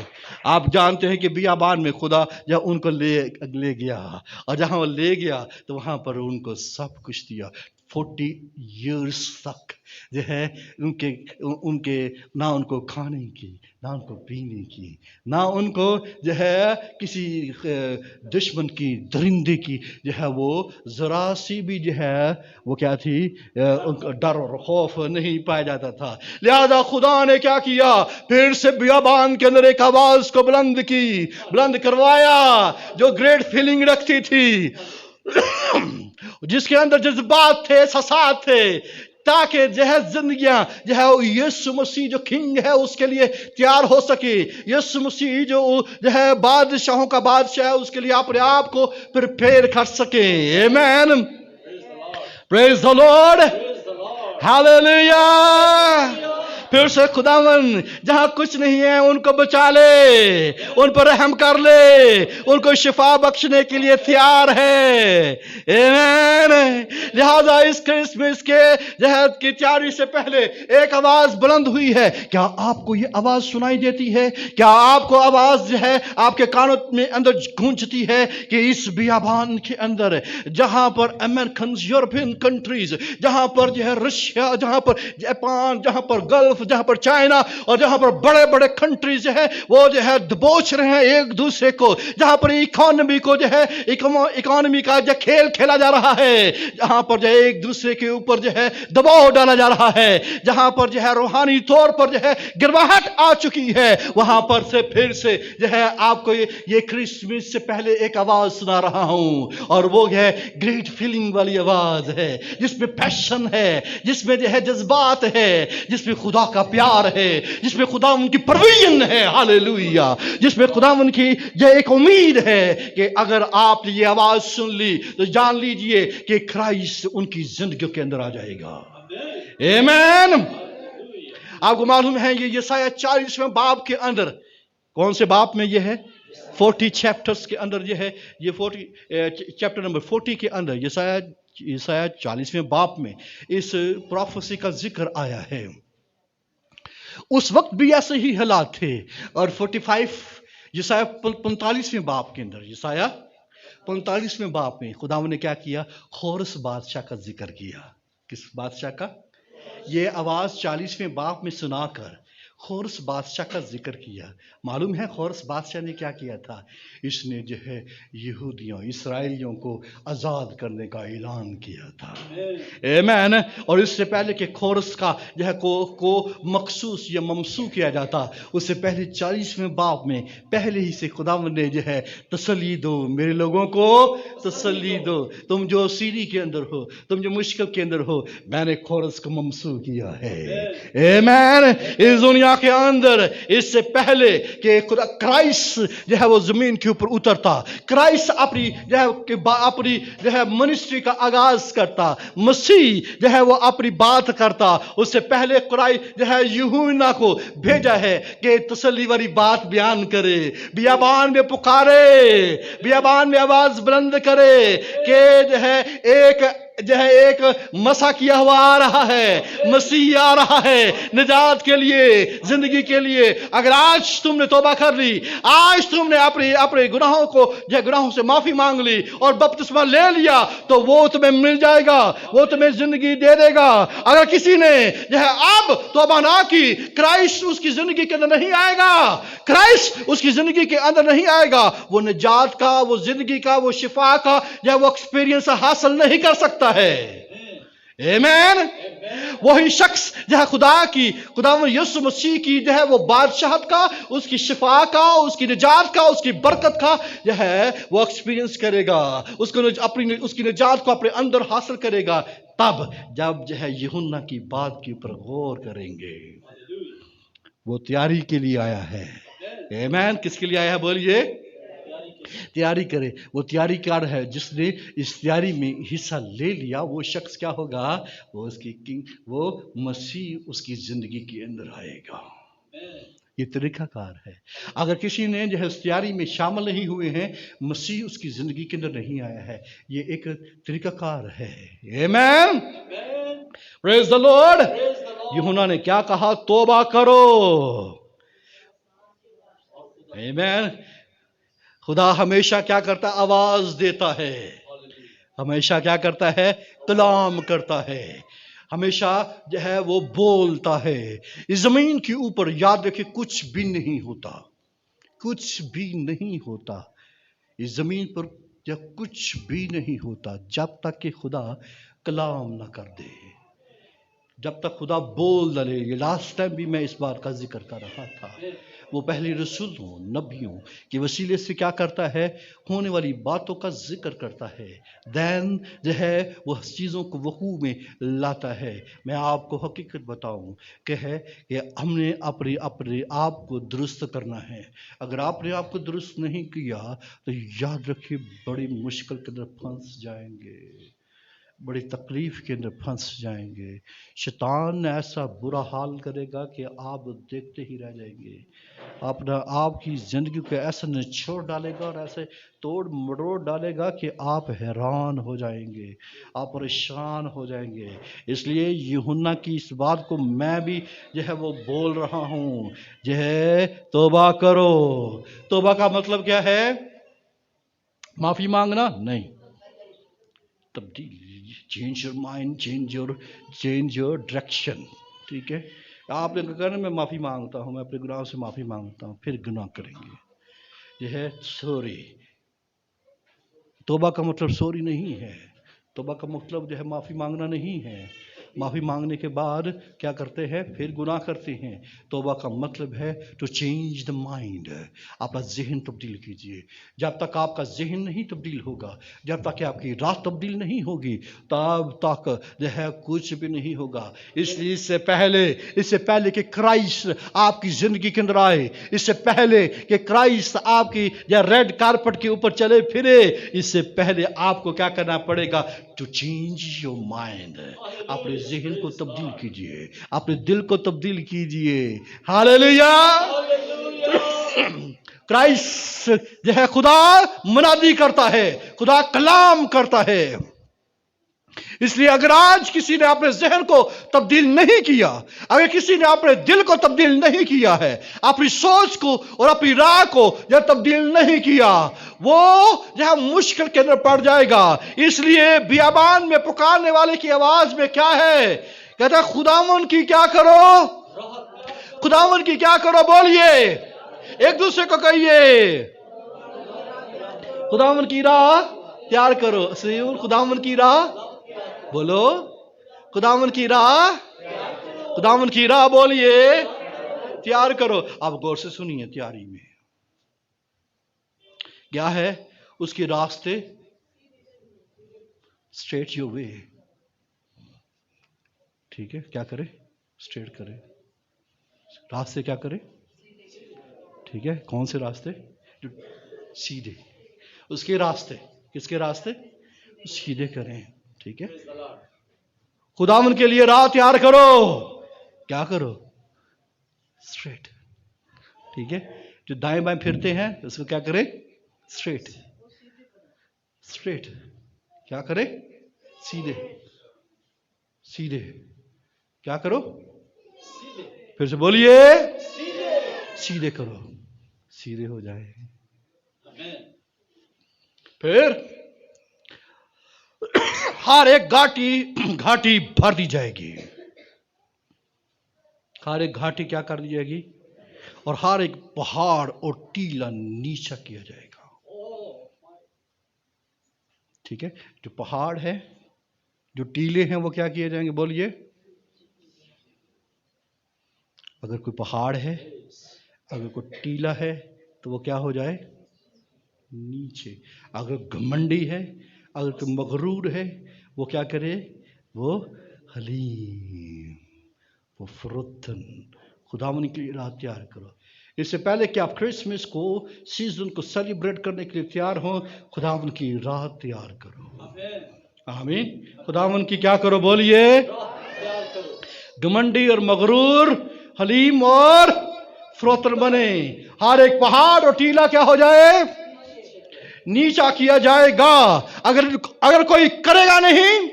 آپ جانتے ہیں کہ بیابان میں خدا جہاں ان کو لے گیا، اور جہاں وہ لے گیا تو وہاں پر ان کو سب کچھ دیا۔ 40 ایئرس تک جو ہے ان کے نہ ان کو کھانے کی، نہ ان کو پینے کی، نہ ان کو جو ہے کسی دشمن کی، درندے کی جو ہے وہ ذرا سی بھی جو ہے وہ کیا تھی، ان کا ڈر اور خوف نہیں پایا جاتا تھا۔ لہذا خدا نے کیا کیا، پھر سے بیابان کے اندر ایک آواز کو بلند کروایا جو گریٹ فیلنگ رکھتی تھی، جس کے اندر جذبات تھے، احساسات تھے، تاکہ جو ہے زندگیاں جو ہے یسوع مسیح جو کنگ ہے اس کے لیے تیار ہو سکے، یسوع مسیح جو ہے بادشاہوں کا بادشاہ ہے اس کے لیے اپنے آپ کو پریپیئر کر سکے۔ آمین۔ Praise the lord. ہاللیلویا۔ پھر سے خداوند جہاں کچھ نہیں ہے ان کو بچا لے، ان پر رحم کر لے، ان کو شفا بخشنے کے لیے تیار ہے۔ آمین۔ لہذا اس کرسمس کے جہاد کی تیاری سے پہلے ایک آواز بلند ہوئی ہے۔ کیا آپ کو یہ آواز سنائی دیتی ہے؟ کیا آپ کو آواز جو ہے آپ کے کانوں میں اندر گونجتی ہے کہ اس بیابان کے اندر جہاں پر امریکنز، یورپین کنٹریز، جہاں پر جو ہے رشیا، جہاں پر جاپان، جہاں پر گلف، جہاں پر چائنا، اور جہاں پر بڑے بڑے کنٹریز جو ہے وہ جو ہے دبوچ رہے ہیں ایک دوسرے کو، جہاں پر اکانومی کو جو ہے اکانومی کا جو کھیل کھیلا جا رہا ہے، جہاں پر جو ہے ایک دوسرے کے اوپر جو ہے دباؤ ڈالا جا رہا ہے، جہاں پر جو ہے روحانی طور پر جو ہے گرواہٹ آ چکی ہے، وہاں پر سے پھر سے جو ہے آپ کو یہ کرسمس سے پہلے ایک آواز سنا رہا ہوں، اور وہ ہے گریٹ فیلنگ والی آواز ہے، جس میں پیشن ہے، جس میں جو ہے جذبات ہے، جس میں خدا کا پیار ہے، جس میں خدا ان کی پرویژن ہے، ہاللیلویا، جس میں خدا ان کی یہ ایک امید ہے کہ اگر آپ نے یہ آواز سن لی تو جان لیجئے کہ کرائسٹ ان کی زندگی کے اندر آ جائے گا۔ آمین۔ آپ کو معلوم ہے یہ یسایہ 40ویں باب کے اندر، کون سے باب میں یہ ہے؟ 40 چیپٹرز کے اندر یہ ہے، یہ 40 چیپٹر نمبر 40 کے اندر، یسایہ यशायाह 40वें बाब में इस प्रोफेसी का जिक्र आया है। उस वक्त भी ऐसे ही हालात थे। और 45 यशायाह 45वें बाब के अंदर, यशायाह 45वें बाब में खुदावंद ने क्या किया? खोरस बादशाह का जिक्र किया। किस बादशाह का? ये आवाज 40वें बाब में सुनाकर खोरस बादशाह का जिक्र किया। मालूम है खोरस बादशाह ने क्या किया था? इसने जो है यहूदियों इस्राएलियों को आज़ाद करने का ऐलान किया था। आमीन। और इससे पहले कि खोरस का जो है को मखसूस या ममसू किया जाता, उससे पहले 40वें बाब में पहले ही से खुदावंद ने जो है तसल्ली दो, मेरे लोगों को तसल्ली दो, तुम जो सीरी के अंदर हो, तुम जो मुश्किल के अंदर हो, मैंने खोरस को ममसू किया है। आमीन। इस दुनिया के अंदर इससे पहले कि खुदा क्राइस्ट जो है वो जमीन के ऊपर उतरता, क्राइस्ट अपनी जो है अपनी जो है मिनिस्ट्री का आगाज करता, मसीह जो है वो अपनी बात करता, उससे पहले क्राइस्ट जो है यूहन्ना को भेजा है कि तसल्ली वाली बात बयान करे, बियाबान में पुकारे, बियाबान में आवाज बुलंद करे कि जो है एक मसा किया हुआ आ रहा है, मसीह आ रहा है निजात के लिए, जिंदगी के लिए। अगर आज तुमने तौबा कर ली, आज तुमने अपने गुनाहों को जो गुनाहों से माफी मांग ली और बपतिस्मा ले लिया, तो वो तुम्हें मिल जाएगा, वो तुम्हें जिंदगी दे देगा। अगर किसी ने जो है अब तौबा ना की, क्राइस्ट उसकी जिंदगी के अंदर नहीं आएगा, क्राइस्ट उसकी जिंदगी के अंदर नहीं आएगा, वो निजात का, वो जिंदगी का, वो शिफा का जो है वो एक्सपीरियंस हासिल नहीं कर सकता है। आमीन। वही शख्स जो है खुदावंद यीशु मसीह की जो है वो बादशाहत का, उसकी शिफा का, उसकी निजात का, उसकी बरकत का जो है वो एक्सपीरियंस करेगा, उसकी निजात को अपने अंदर हासिल करेगा, तब जब जो है यूहन्ना की बात के ऊपर गौर करेंगे। वो तैयारी के लिए आया है। आमीन। किसके लिए आया है? बोलिए। तैयारी करे। वो तैयारी कार है, जिसने इस तैयारी में हिस्सा ले लिया, वो शख्स क्या होगा? वो उसकी वो मसीह उसकी जिंदगी के अंदर आएगा। ये तरीकाकार है। अगर किसी ने जो है इस तैयारी में शामिल नहीं हुए हैं, मसीह उसकी जिंदगी के अंदर नहीं आया है, ये एक तरीकाकार है। आमीन। Praise the Lord. यूहन्ना ने क्या कहा? तौबा करो। आमीन। खुदा हमेशा क्या करता? आवाज देता है। हमेशा क्या करता है? कलाम करता है। हमेशा जो है वो बोलता है। इस जमीन के ऊपर याद रखिए कुछ भी नहीं होता, कुछ भी नहीं होता इस जमीन पर, जब कुछ भी नहीं होता जब तक कि खुदा कलाम ना कर दे, जब तक खुदा बोल डाले। ये लास्ट टाइम भी मैं इस बात का जिक्र कर रहा था। वो पहले रसूलों, नबियों के वसीले से क्या करता है? होने वाली बातों का जिक्र करता है, देन जो है वो चीज़ों को वकू में लाता है। मैं आपको हकीकत बताऊं कि है कि हमने अपने आप को दुरुस्त करना है। अगर आपने आप को दुरुस्त नहीं किया तो याद रखिए बड़ी मुश्किल के अंदर फंस जाएंगे, बड़ी तकलीफ के अंदर फंस जाएंगे। शैतान ऐसा बुरा हाल करेगा कि आप देखते ही रह जाएंगे। आपकी ज़िंदगी को ऐसा निचोड़ डालेगा और ऐसे तोड़ मरोड़ डालेगा कि आप हैरान हो जाएंगे, आप परेशान हो जाएंगे। इसलिए यूहन्ना की इस बात को मैं भी जो है वो बोल रहा हूँ, जो है तौबा करो। तौबा का मतलब क्या है? माफ़ी मांगना नहीं, तब्दील, change your mind, change your direction. ठीक है, आपने कहना मैं माफ़ी मांगता हूँ, मैं अपने गुनाहों से माफ़ी मांगता हूँ, फिर गुनाह करेंगे। यह है सॉरी। तौबा का मतलब सॉरी नहीं है। तौबा का मतलब जो है माफ़ी मांगना नहीं है। माफ़ी मांगने के बाद क्या करते हैं? फिर गुनाह करते हैं। तौबा का मतलब है टू चेंज द माइंड। आपका जहन तब्दील कीजिए। जब तक आपका जहन नहीं तब्दील होगा, जब तक आपकी रात तब्दील नहीं होगी, तब तक जो है कुछ भी नहीं होगा। इसलिए इससे पहले कि क्राइस्ट आपकी ज़िंदगी के अंदर आए, इससे पहले कि क्राइस्ट आपकी या रेड कारपेट के ऊपर चले फिरे, इससे पहले आपको क्या करना पड़ेगा? To change your mind. अपने ज़हन को तब्दील कीजिए, अपने दिल को तब्दील कीजिए। हालेलुया। क्राइस्ट जो है खुदा मुनादी करता है, खुदा कलाम करता है। اس لیے اگر آج کسی نے اپنے ذہن کو تبدیل نہیں کیا، اگر کسی نے اپنے دل کو تبدیل نہیں کیا ہے، اپنی سوچ کو اور اپنی راہ کو جب تبدیل نہیں کیا، وہ جہاں مشکل کے اندر پڑ جائے گا۔ اس لیے بیابان میں پکارنے والے کی آواز میں کیا ہے؟ کہتا ہے خداوند کی کیا کرو؟ خداوند کی کیا کرو؟ بولیے، ایک دوسرے کو کہیے خداوند کی راہ تیار کرو۔ سیون خداوند کی راہ بولو، خداوند کی راہ، خداوند کی راہ بولیے تیار کرو۔ آپ غور سے سنیے، تیاری میں کیا ہے؟ اس کے راستے اسٹریٹ یور وے، ٹھیک ہے؟ کیا کرے؟ اسٹریٹ کرے، راستے کیا کرے؟ ٹھیک ہے؟ کون سے راستے؟ جو سیدھے، اس کے راستے، کس کے راستے؟ سیدھے کریں، ٹھیک ہے؟ خداوند کے لیے راہ تیار کرو، کیا کرو؟ اسٹریٹ، ٹھیک ہے؟ جو دائیں بائیں پھرتے ہیں اس کو کیا کرے؟ اسٹریٹ، اسٹریٹ کیا کرے؟ سیدھے، سیدھے کیا کرو؟ پھر سے بولیے، سیدھے کرو، سیدھے ہو جائے۔ پھر ہر ایک گھاٹی بھر دی جائے گی، ہر ایک گھاٹی کیا کر دی جائے گی؟ اور ہر ایک پہاڑ اور ٹیلا نیچا کیا جائے گا، ٹھیک ہے؟ جو پہاڑ ہے، جو ٹیلے ہیں، وہ کیا کیے جائیں گے؟ بولیے، اگر کوئی پہاڑ ہے، اگر کوئی ٹیلا ہے تو وہ کیا ہو جائے؟ نیچے۔ اگر گھمنڈی ہے، اگر کوئی مغرور ہے، وہ کیا کرے؟ وہ حلیم، وہ فروتن۔ خداوند کے لیے راہ تیار کرو۔ اس سے پہلے کہ آپ کرسمس کو، سیزن کو سیلیبریٹ کرنے کے لیے تیار ہوں، خداوند کی راہ تیار کرو۔ آمین۔ خداوند کی کیا کرو؟ بولیے، گھمنڈی اور مغرور حلیم اور فروتن بنے۔ ہر ایک پہاڑ اور ٹیلا کیا ہو جائے؟ نیچا کیا جائے گا۔ اگر کوئی کرے گا نہیں،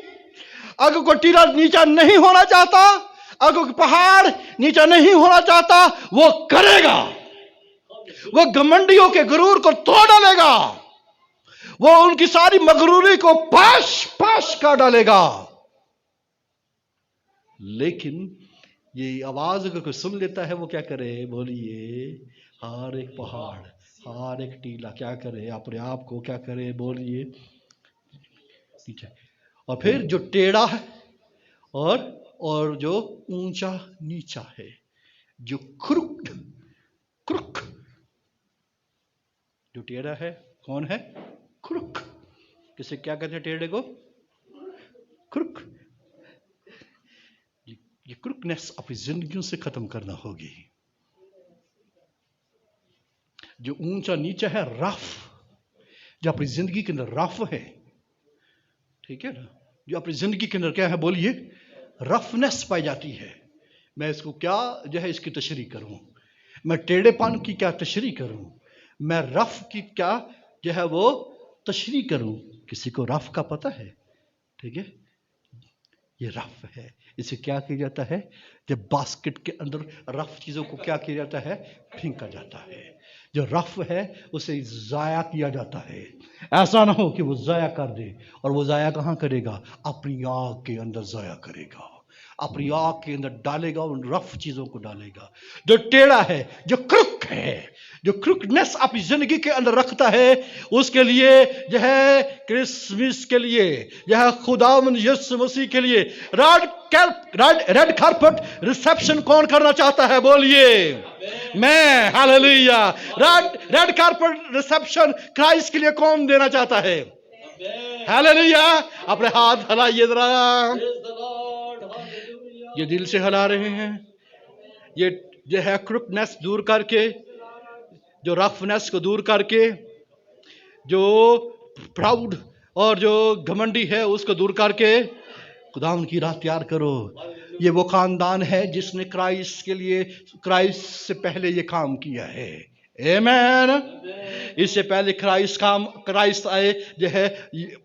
اگر کوئی ٹیلا نیچا نہیں ہونا چاہتا، اگر کوئی پہاڑ نیچا نہیں ہونا چاہتا، وہ کرے گا۔ وہ گھمنڈیوں کے غرور کو توڑ ڈالے گا، وہ ان کی ساری مغروری کو پاش کر ڈالے گا۔ لیکن یہ آواز اگر کوئی سن لیتا ہے، وہ کیا کرے؟ بولیے، ہر ایک پہاڑ، ہر ایک ٹیلا کیا کرے؟ اپنے آپ کو کیا کرے؟ بولیے، نیچے۔ اور پھر جو ٹیڑھا ہے اور جو اونچا نیچا ہے، جو کرک، جو ٹیڑھا ہے کون ہے؟ کرک۔ کسے کیا کہتے ہیں ٹیڑھے کو؟ کرک۔ یہ کرکنیس اپنی زندگیوں سے ختم کرنا ہوگی۔ جو اونچا نیچا ہے، رف، جو اپنی زندگی کے اندر رف ہے، ٹھیک ہے نا؟ جو اپنی زندگی کے اندر کیا ہے؟ بولیے، رفنس پائی جاتی ہے۔ میں اس کو کیا جو ہے اس کی تشریح کروں؟ میں ٹیڑھے پن کی کیا تشریح کروں؟ میں رف کی کیا جو ہے وہ تشریح کروں؟ کسی کو رف کا پتہ ہے؟ ٹھیک ہے، یہ رف ہے۔ اسے کیا کیا جاتا ہے؟ جب باسکٹ کے اندر رف چیزوں کو کیا کیا جاتا ہے؟ پھینکا جاتا ہے۔ جو رف ہے اسے ضائع کیا جاتا ہے۔ ایسا نہ ہو کہ وہ ضائع کر دے، اور وہ ضائع کہاں کرے گا؟ اپنی آگ کے اندر ضائع کرے گا، اپنی آگ کے اندر ڈالے گا، ان رف چیزوں کو ڈالے گا۔ جو ٹیڑھا ہے، جو کرک ہے، جو کرکنیس اپنی زندگی کے اندر رکھتا ہے، اس کے لیے جو ہے کرسمس کے لیے جو ہے خداوند یسوع مسیح کے لیے ریڈ کارپٹ ریسیپشن کون کرنا چاہتا ہے؟ بولیے، میں۔ ہاللیلویا۔ ریڈ کارپٹ ریسیپشن کرائسٹ کے لیے کون دینا چاہتا ہے؟ ہاللیلویا۔ اپنے ہاتھ ہلائیے ذرا، یہ دل سے ہلا رہے ہیں۔ یہ جو ہے کرکنیس دور کر کے، جو رفنیس کو دور کر کے، جو پراؤڈ اور جو گھمنڈی ہے اس کو دور کر کے خداوند کی راہ تیار کرو۔ یہ وہ خاندان ہے جس نے کرائسٹ کے لیے، کرائسٹ سے پہلے یہ کام کیا ہے۔ آمین۔ इससे पहले क्राइस्ट आए जो है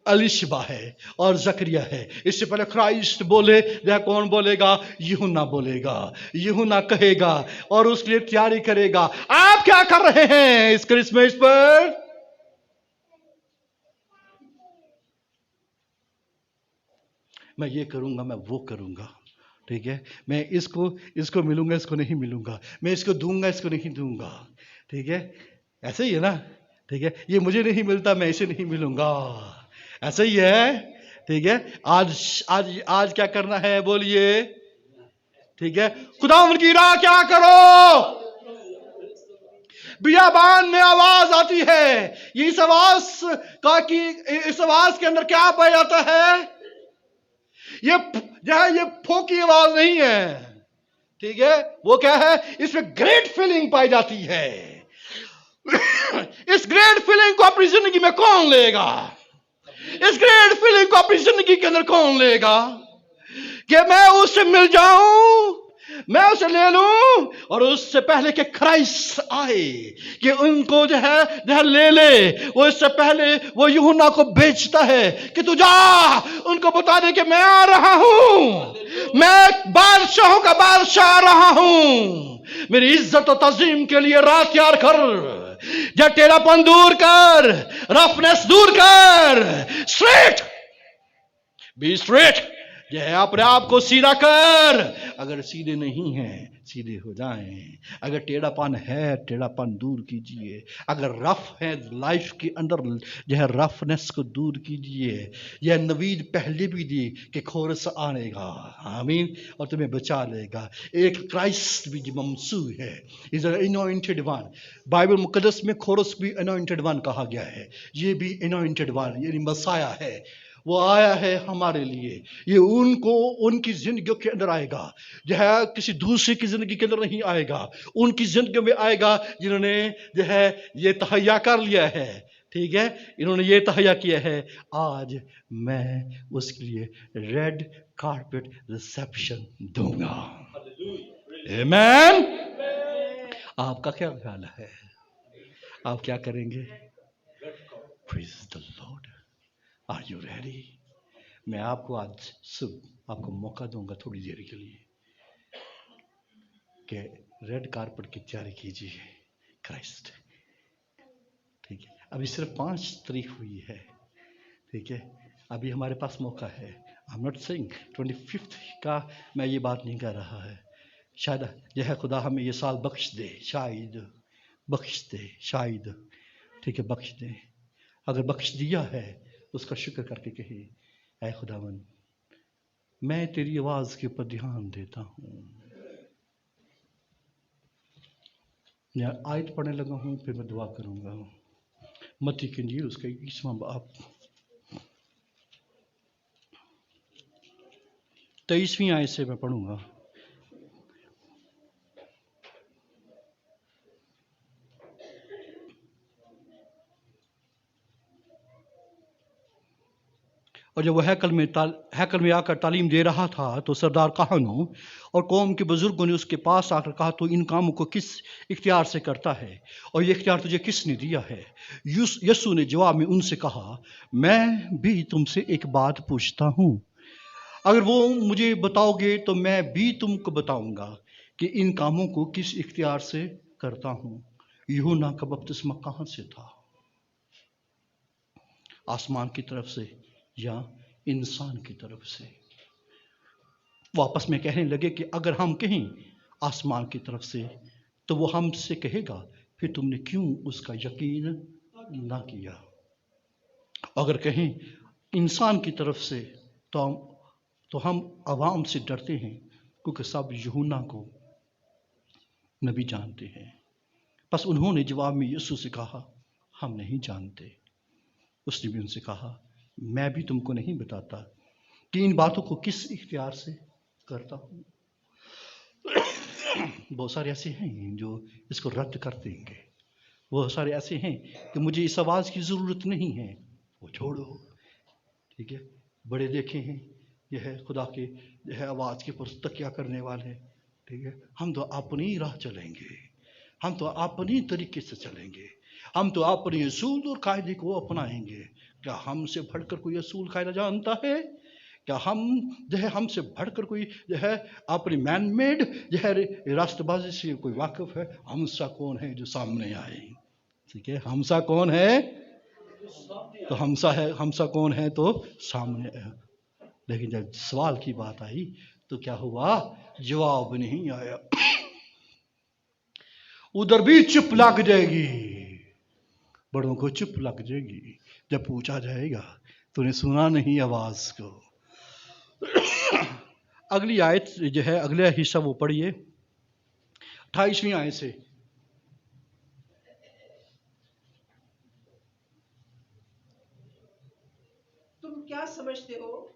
अलिशबा है और जकरिया है। इससे पहले क्राइस्ट बोले जो है कौन बोलेगा? यूहन्ना बोलेगा, यूहन्ना कहेगा और उसके लिए तैयारी करेगा। आप क्या कर रहे हैं इस क्रिसमस पर? मैं ये करूंगा, मैं वो करूंगा, ठीक है, मैं इसको मिलूंगा, इसको नहीं मिलूंगा, मैं इसको दूंगा, इसको नहीं दूंगा, ठीक है, ऐसे ही है ना, ठीक है, ये मुझे नहीं मिलता, मैं इसे नहीं मिलूंगा, ऐसे ही है, ठीक है। आज आज आज क्या करना है बोलिए, ठीक है, खुदावंद की राह क्या करो। बियाबान में आवाज आती है, ये इस आवाज के अंदर क्या पाया जाता है? ये फोकी आवाज नहीं है, ठीक है, वो क्या है? इसमें ग्रेट फीलिंग पाई जाती है। इस ग्रेट फीलिंग को अपनी जिंदगी में कौन लेगा? इस ग्रेट फीलिंग को अपनी जिंदगी के अंदर कौन लेगा कि मैं उससे मिल जाऊं, मैं उसे ले लूं, और उससे पहले कि क्राइस्ट आए कि उनको जो है ले ले, वो इससे पहले वो यूहन्ना को भेजता है कि तू जा उनको बता दे कि मैं आ रहा हूं, मैं बादशाहों का बादशाह आ रहा हूं, मेरी इज्जत और तजीम के लिए राह तैयार कर, या टेढ़ापन दूर कर, रफनेस दूर कर, स्ट्रेट बी स्ट्रेट, यह अपने आप को सीधा कर। अगर सीधे नहीं है सीधे हो जाएं, अगर टेढ़ापन है टेढ़ापन दूर कीजिए, अगर रफ है लाइफ के अंदर जो है रफनेस को दूर कीजिए। यह नवीद पहले भी दी कि खोरस आनेगा, आमीन, और तुम्हें बचा लेगा। एक क्राइस्ट भी जो ममसू है, इज अनॉइंटेड वन। बाइबल मुकद्दस में खोरस भी अनॉइंटेड वन कहा गया है, ये भी अनॉइंटेड वन यानी मसाया है, वो आया है हमारे लिए। ये उनको उनकी जिंदगी के अंदर आएगा, जो है किसी दूसरे की जिंदगी के अंदर नहीं आएगा, उनकी जिंदगी में आएगा जिन्होंने जो है ये तहैया कर लिया है, ठीक है, इन्होंने ये तहैया किया है। आज मैं उसके लिए रेड कारपेट रिसेप्शन दूंगा। आमेन। आपका क्या ख्याल है? आप क्या करेंगे? Praise the lord. Are you ready? मैं आपको आज आपको मौका दूंगा थोड़ी देर के लिए कि रेड कारपेट की तैयारी कीजिए। क्राइस्ट, ठीक है, अभी सिर्फ 5 तारीख हुई है, ठीक है, अभी हमारे पास मौका है। आई एम नॉट सेइंग 25 का मैं ये बात नहीं कर रहा है, शायद यह है खुदा हमें ये साल बख्श दे, शायद बख्श दे, शायद, ठीक है, बख्श दे। अगर बख्श दिया है उसका शुक्र करके कहे, ऐ खुदावन मैं तेरी आवाज के ऊपर ध्यान देता हूँ। मैं आयत पढ़ने लगा हूँ, फिर मैं दुआ करूंगा। मत्ती की इंजील उसका 21वां बाब 23वीं आयत से मैं पढ़ूंगा। और जब वह हैकल में आकर तालीम दे रहा था तो सरदार काहनों और कौम के बुजुर्गों ने उसके पास आकर कहा, तो इन कामों को किस इख्तियार से करता है और ये इख्तियार तुझे किसने दिया है? यीशु ने जवाब में उनसे कहा, मैं भी तुमसे एक बात पूछता हूँ, अगर वो मुझे बताओगे तो मैं भी तुमको बताऊंगा कि इन कामों को किस इख्तियार से करता हूँ। यूहन्ना का बपतिस्मा कहाँ से था? आसमान की तरफ से या इंसान की तरफ से? वापस में कहने लगे कि अगर हम कहें आसमान की तरफ से तो वो हमसे कहेगा, फिर तुमने क्यों उसका यकीन ना किया? अगर कहें इंसान की तरफ से तो हम अवाम से डरते हैं, क्योंकि सब यूहन्ना को नबी जानते हैं। बस उन्होंने जवाब में यीशु से कहा, हम नहीं जानते। उसने भी उनसे कहा, मैं भी तुमको नहीं बताता कि इन बातों को किस इख्तियार से करता हूँ। बहुत सारे ऐसे हैं जो इसको रद्द कर देंगे, बहुत सारे ऐसे हैं कि मुझे इस आवाज़ की ज़रूरत नहीं है, वो छोड़ो, ठीक है। बड़े देखे हैं, यह है खुदा के यह आवाज़ के पर तकिया करने वाले, ठीक है। हम तो अपनी राह चलेंगे, हम तो अपनी तरीके से चलेंगे, हम तो अपने असूल और कायदे को अपनाएंगे। क्या हमसे बढ़कर कोई असूल कायदा जानता है? क्या हम जो है हमसे बढ़कर कोई जो है अपनी मैन मेड जो है राष्ट्रबाजी से कोई वाकिफ है? हमसा कौन है जो सामने आए? ठीक है, हमसा कौन है? तो हमसा कौन है तो सामने आया। लेकिन जब सवाल की बात आई तो क्या हुआ? जवाब नहीं आया। उधर भी चुप लग जाएगी, बड़ों को चुप लग जाएगी। जब पूछा जाएगा तूने सुना नहीं आवाज को। अगली आयत जो है, अगला हिस्सा वो पढ़िए 28वीं आयत से। तुम क्या समझते हो?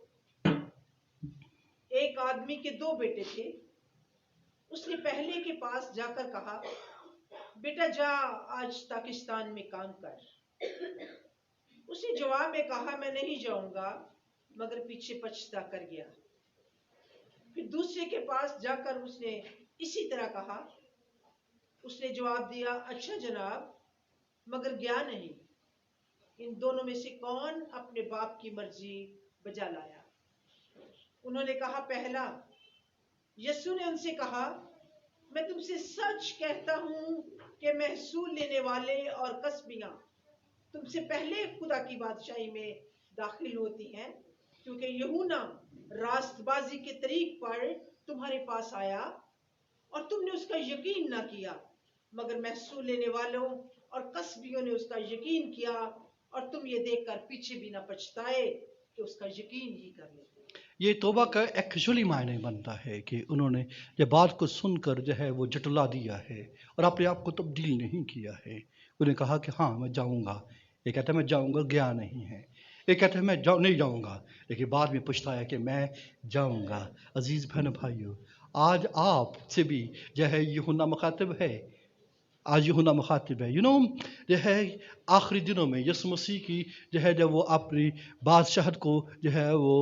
एक आदमी के 2 बेटे थे। उसने पहले के पास जाकर कहा, बेटा जा आज पाकिस्तान में काम कर। उसने जवाब में कहा, मैं नहीं जाऊंगा, मगर पीछे पछता कर गया। फिर दूसरे के पास जाकर उसने इसी तरह कहा। उसने जवाब दिया, अच्छा जनाब, मगर गया नहीं। इन दोनों में से कौन अपने बाप की मर्जी बजा लाया? उन्होंने कहा, पहला। यीशु ने उनसे कहा, मैं तुमसे सच कहता हूं कि महसूल लेने वाले और कसबियां तुमसे पहले खुदा की बादशाही में दाखिल होती हैं, क्योंकि यूहन्ना रास्तबाजी के तरीक पर तुम्हारे पास आया और तुमने उसका यकीन ना किया, मगर महसूल लेने वालों और कसबियों ने उसका यकीन किया, और तुम ये देखकर पीछे भी ना पछताए कि उसका यकीन ही कर लेते। ये तौबा का एक्चुअली मायने बनता है कि उन्होंने ये बात को सुनकर जो है वो जटला दिया है और अपने आप को तब्दील नहीं किया है। उन्हें कहा कि हाँ मैं जाऊंगा, ये कहता है मैं जाऊंगा, गया नहीं है। ये कहता है मैं नहीं जाऊंगा, लेकिन बाद में पूछता है कि मैं जाऊंगा। अजीज बहन भाइयों, आज आप से भी जो है यूहन्ना मुखातिब है, आज यूहन्ना मुखातिब है। जो है आखिरी दिनों में यीशु मसीह की जो है जब वो अपनी बादशाहत को जो है वो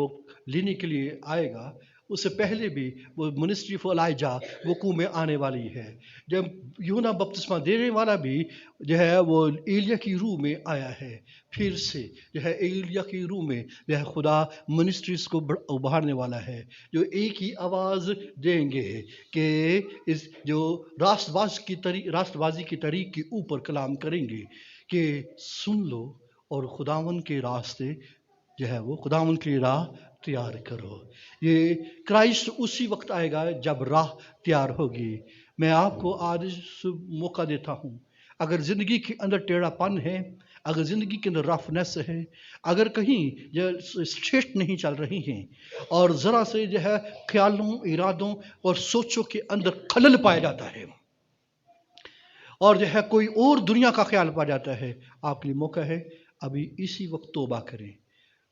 लेने के लिए आएगा, उससे पहले भी वो मिनिस्ट्री फॉर एलाइजा वकू में आने वाली है। जब यूहन्ना बपतिस्मा देने वाला भी जो है वो एलिया की रूह में आया है। फिर से जो है एलिया की रूह में जो है खुदा मिनिस्ट्रीज को उभारने वाला है, जो एक ही आवाज़ देंगे कि इस जो राष्ट्रबाजी की तरीक के ऊपर कलाम करेंगे कि सुन लो और खुदावन के रास्ते जो है वो खुदावन की राह तैयार करो। ये क्राइस्ट उसी वक्त आएगा जब राह तैयार होगी। मैं आपको आज मौका देता हूँ, अगर ज़िंदगी के अंदर टेढ़ापन है, अगर ज़िंदगी के अंदर रफनेस है, अगर कहीं जो स्ट्रेट नहीं चल रही हैं और ज़रा से जो है ख्यालों, इरादों और सोचों के अंदर खलल पाया जाता है और जो है कोई और दुनिया का ख्याल पा जाता है, आपके लिए मौका है अभी इसी वक्त तौबा करें।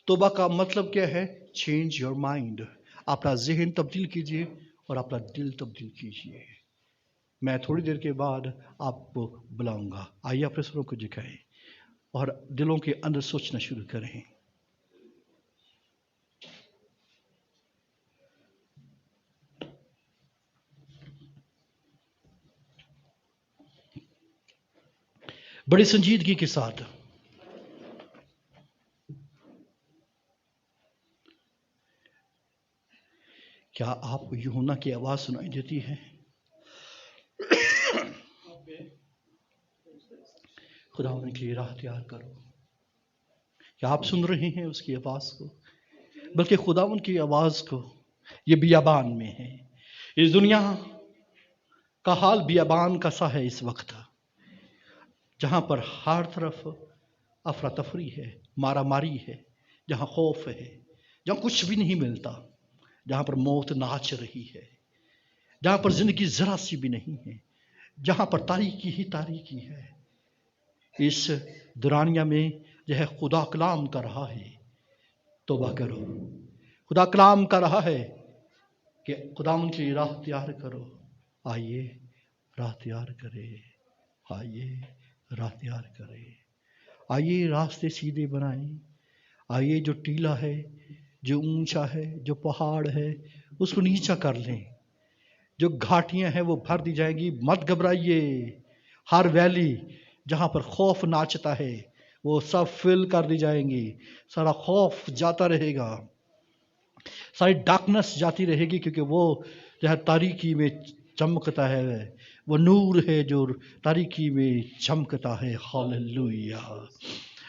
तौबा का मतलब क्या है? Change your mind. अपना जहन तब्दील कीजिए और अपना दिल तब्दील कीजिए। मैं थोड़ी देर के बाद आपको बुलाऊंगा, आइए अपने सरों को झुकाएं और दिलों के अंदर सोचना शुरू करें। बड़ी संजीदगी के साथ क्या आपको यूहन्ना की आवाज सुनाई देती है? खुदावन की राह तैयार करो। क्या आप सुन रहे हैं उसकी आवाज को? बल्कि खुदावन की आवाज को ये बियाबान में है। इस दुनिया का हाल बियाबान का सा है इस वक्त, जहां पर हर तरफ अफरा तफरी है, मारा मारी है, जहां खौफ है, जहां कुछ भी नहीं मिलता, जहां पर मौत नाच रही है, जहां पर जिंदगी जरा सी भी नहीं है, जहां पर तारीकी ही तारीकी है। इस दुरानिया में जो है खुदा कलाम कर रहा है, तौबा करो। खुदा कलाम कर रहा है कि खुदा उनकी राह तैयार करो। आइए राह तैयार करे, आइए राह तैयार करे, आइए रास्ते सीधे बनाएं। आइए जो टीला है, जो ऊंचा है, जो पहाड़ है, उसको नीचा कर लें। जो घाटियां हैं वो भर दी जाएंगी। मत घबराइए, हर वैली जहाँ पर खौफ नाचता है वो सब फिल कर दी जाएंगी, सारा खौफ जाता रहेगा, सारी डार्कनेस जाती रहेगी, क्योंकि वो जो है तारीकी में चमकता है, वो नूर है जो तारीकी में चमकता है। हालेलुया।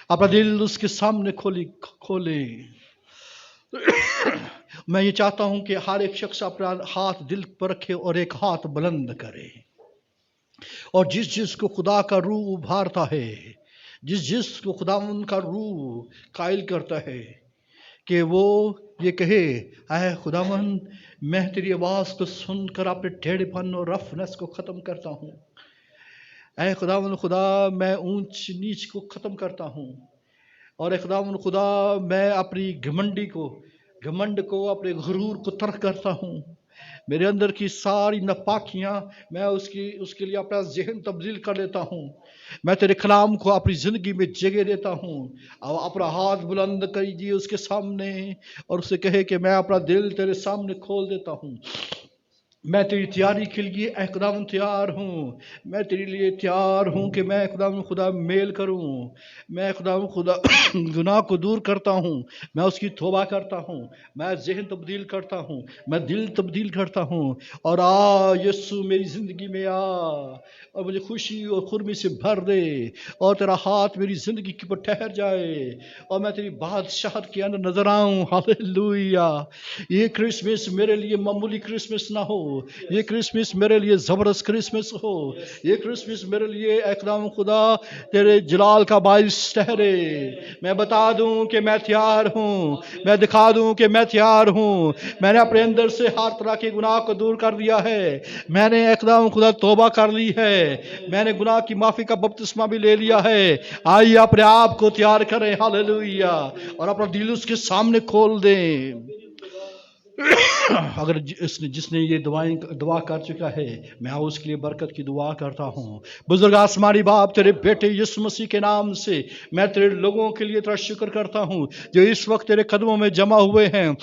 अपना दिल उसके सामने खोले। मैं ये चाहता हूं कि हर एक शख्स अपना हाथ दिल पर रखे और एक हाथ बुलंद करे, और जिस को खुदा का रूह उभारता है, जिस को खुदा उनका रूह कायल करता है, कि वो ये कहे, ऐ खुदावन मैं तेरी आवाज़ को सुनकर अपने टेढ़ेपन और रफनेस को ख़त्म करता हूँ। ऐ खुदावन खुदा मैं ऊंच नीच को ख़त्म करता हूँ, और ऐ खुदावन खुदा मैं अपनी घमंड को अपने गुरूर को तर्क करता हूँ। मेरे अंदर की सारी नापाकियाँ मैं उसके लिए अपना जहन तब्दील कर लेता हूँ। मैं तेरे कलाम को अपनी ज़िंदगी में जगह देता हूँ। अब अपना हाथ बुलंद कीजिए उसके सामने और उसे कहे कि मैं अपना दिल तेरे सामने खोल देता हूँ। मैं तेरी तैयारी के लिए ऐ खुदावन तैयार हूँ। मैं तेरे लिए तैयार हूँ कि मैं खुदावन खुदा मेल करूँ। मैं खुदावन खुदा गुनाह को दूर करता हूँ, मैं उसकी तौबा करता हूँ, मैं जहन तब्दील करता हूँ, मैं दिल तब्दील करता हूँ। और यीशु मेरी ज़िंदगी में और मुझे खुशी और खुरमी से भर दे, और तेरा हाथ मेरी ज़िंदगी के ऊपर ठहर जाए, और मैं तेरी बादशाहत के अंदर नजर आऊँ। हालेलुया। ये क्रिसमस मेरे लिए मामूली क्रिसमस ना हो, ये क्रिसमस मेरे लिए ज़बरदस्त क्रिसमस हो। ये क्रिसमस मेरे लिए एकदम खुदा तेरे जलाल का बाइस ठहरे। मैं बता दूं कि मैं तैयार हूँ, मैं दिखा दूं कि मैं तैयार हूँ। मैंने अपने अंदर से हर तरह के गुनाह को दूर कर दिया है। मैंने एकदम खुदा तौबा कर ली है। मैंने गुनाह की माफ़ी का बपतिस्मा भी ले लिया है। आइए अपने आप को तैयार करें। हालेलुया। और अपना दिल उसके सामने खोल दें। अगर जिसने ये दुआ कर चुका है, मैं उसके लिए बरकत की दुआ करता हूँ। बुजुर्ग आसमानी बाप, तेरे बेटे यीशु मसीह के नाम से मैं तेरे लोगों के लिए तेरा शुक्र करता हूँ जो इस वक्त तेरे कदमों में जमा हुए हैं,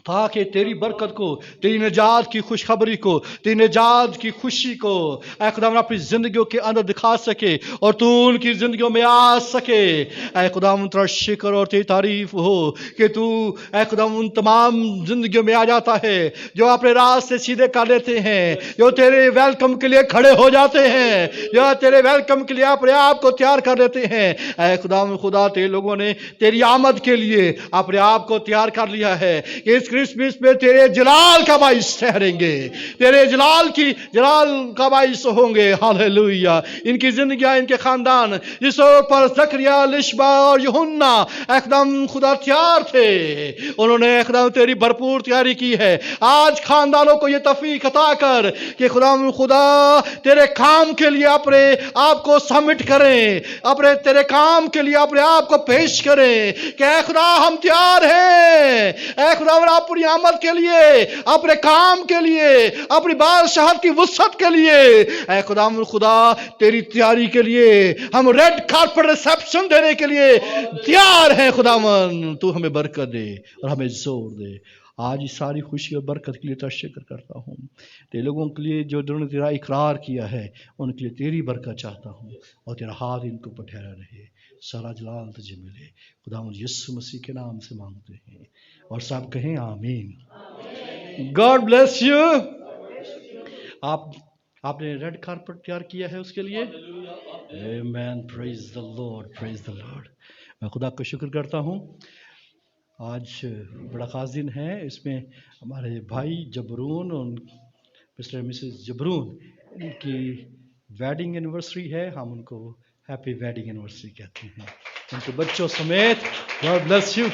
ताकि तेरी बरकत को, तेरी निजात की खुशखबरी को, तेरी निजात की खुशी को ऐ खुदावन अपनी जिंदगियों के अंदर दिखा सके और तू उनकी जिंदगियों में आ सके। ऐ खुदावन तेरा शुक्र और तेरी तारीफ हो कि तू ऐ खुदावन उन तमाम जिंदगियों में आ जाता है जो अपने रास्ते सीधे कर लेते हैं, जो तेरे वेलकम के लिए खड़े हो जाते हैं, जो तेरे वेलकम के लिए अपने आप को तैयार कर लेते हैं। ऐ खुदावन खुदा, तेरे लोगों ने तेरी आमद के लिए अपने आप को तैयार कर लिया है कि इस क्रिसमस में तेरे जलाल का बाइस ठहरेंगे, तेरे जलाल का बाइस होंगे। हालेलुया। इनकी जिंदगियां, इनके खानदान जिस पर ज़करिया, लिशबा और यूहन्ना एकदम खुदा तैयार थे, उन्होंने एकदम तेरी भरपूर तैयारी की है। आज खानदानों को ये तौफीक अता कर कि खुदा तेरे काम के लिए अपने आप को सबमिट करें, अपने तेरे काम के लिए अपने आप को पेश करें कि ऐ खुदा हम तैयार हैं। ऐ खुदा अपनी आमद के लिए, अपने काम के लिए, अपनी बादशाहत की वुसअत के लिए, ऐ खुदा तेरी तैयारी के लिए हम रेड कारपेट रिसेप्शन देने के लिए तैयार हैं। खुदावन तू हमें बरकत दे और हमें जोर दे। आज इस सारी खुशी और बरकत के लिए तेरा शुक्र करता हूँ। तेरे लोगों के लिए जो जिन्होंने तेरा इकरार किया है उनके लिए तेरी बरकत चाहता हूँ और तेरा हाथ इनको पर ठहरा रहे। सारा जलाल तुझे मिले। खुदावंद यीशु मसीह के नाम से मांगते हैं और सब कहें आमीन। God bless you. आपने रेड कारपेट तैयार किया है उसके लिए। Amen. Praise the lord, praise the lord. मैं खुदा का शुक्र करता हूँ। आज बड़ा खास दिन है। इसमें हमारे भाई जबरून और मिस्टर मिसेस जबरून, इनकी वेडिंग एनिवर्सरी है। हम उनको हैप्पी वेडिंग एनिवर्सरी कहते हैं, उनके बच्चों समेत। God bless you.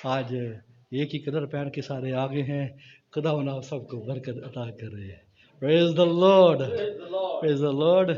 आज एक ही कदर पहन के सारे आगे हैं। खुदा आप सबको बरकत अता कर रहे हैं। Praise the lord, praise the Lord.